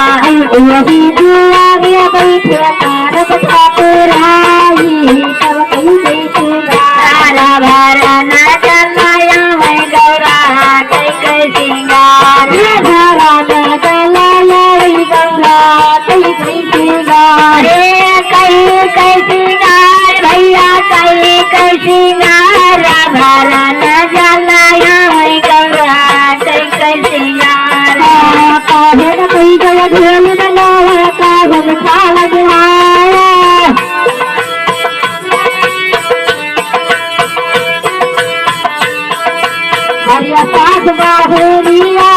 यही दुआ गया बैठे कारब ठाकुराई तब कैसे सिंगारा भरा न चलाया मैं गौरा कैसे सिंगार भरा न चलाया गौरा कैसे सिंगार कैसे सिंगार भैया कैसे सिंगार भरा न चलाया मैं गौरा कैसे सिंगार काहे न कोई जगह ढेल बनाया कागज काला दिहाया हरिया साथ बाहुरिया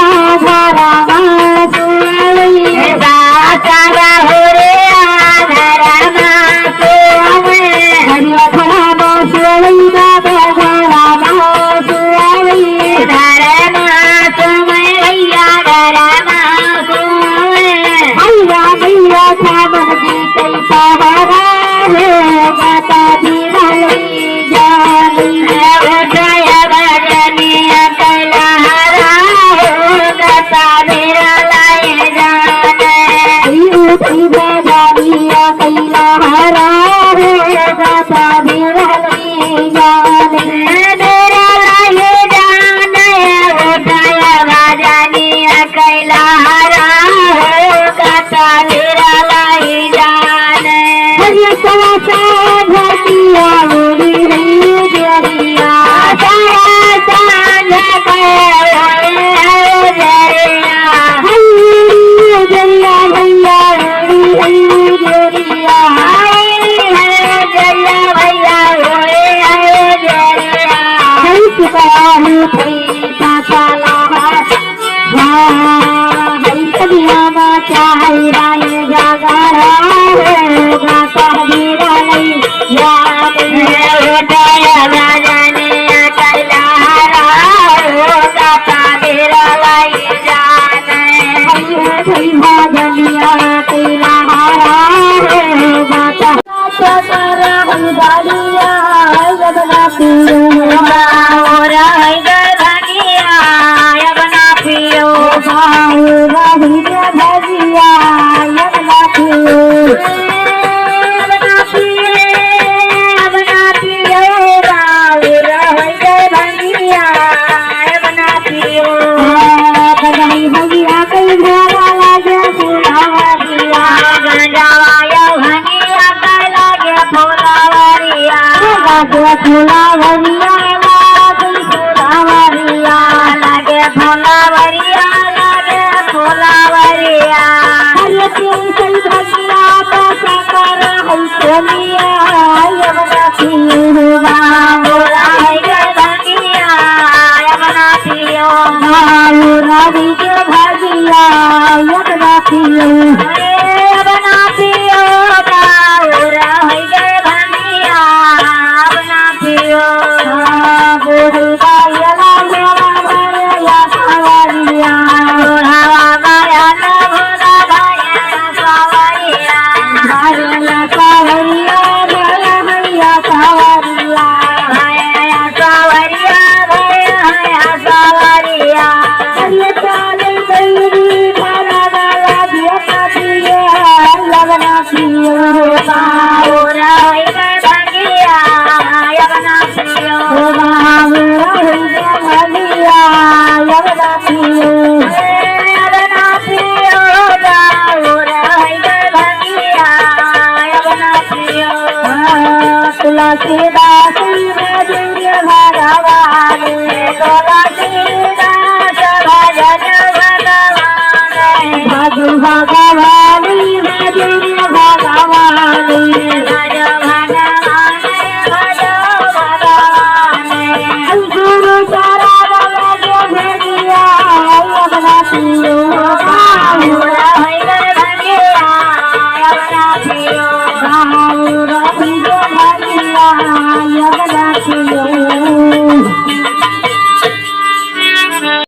भरा मासुई साथ बाहुरिया भरा मासुई हरिया भरा मासुई बाबा भरा मासुई भरा मासुई भैया भरा मासुई भैया भैया सामन जी कई सहारा है गाता भी भले जानी उठाया भजनिया कैलारा हो गाता मेरा लाए जाने उठी भजनिया कैलारा हो गाता मेरा लाए जाने मेरा लाए जाने उठाया भजनिया कैलारा हो गाता मेरा लाए जाने हरिया सवासा भटिया बोली रही जरिया सारा सांझ जरिया जरिया भैया जरिया जरिया भैया जरिया कैसे चला कदिया चाहे राय जागरा गाता मेरा नहीं याद उठाया भजने कैलारा हो गाता मेरा लाई जाने भजनिया कैलारा हो गाता सारा गाड़िया बना पियो बना पियो भजिया बना पियो बना पियो भजिया बना पियो बधाई भजिया कई घोड़ा लागे फुलावरिया गंजावाया भजिया कई लागे फुलावरिया लागे फुलावरिया लागे फुलावरिया लागे फुलावरिया हरे कैसे भजिया पैसा कर हम सोनिया बना पियो बोला है भजिया बना पियो रवि के भजिया बना पियो बना पियो बोला है भजिया बना पियो बोल तुलसीदास भगवान तुलसीदास भजन भगवान भजु भगवान भजन भगवान भज भगवान भज भगवान गुरु चरण लगे भजिया बना पियो भजिया बना पियो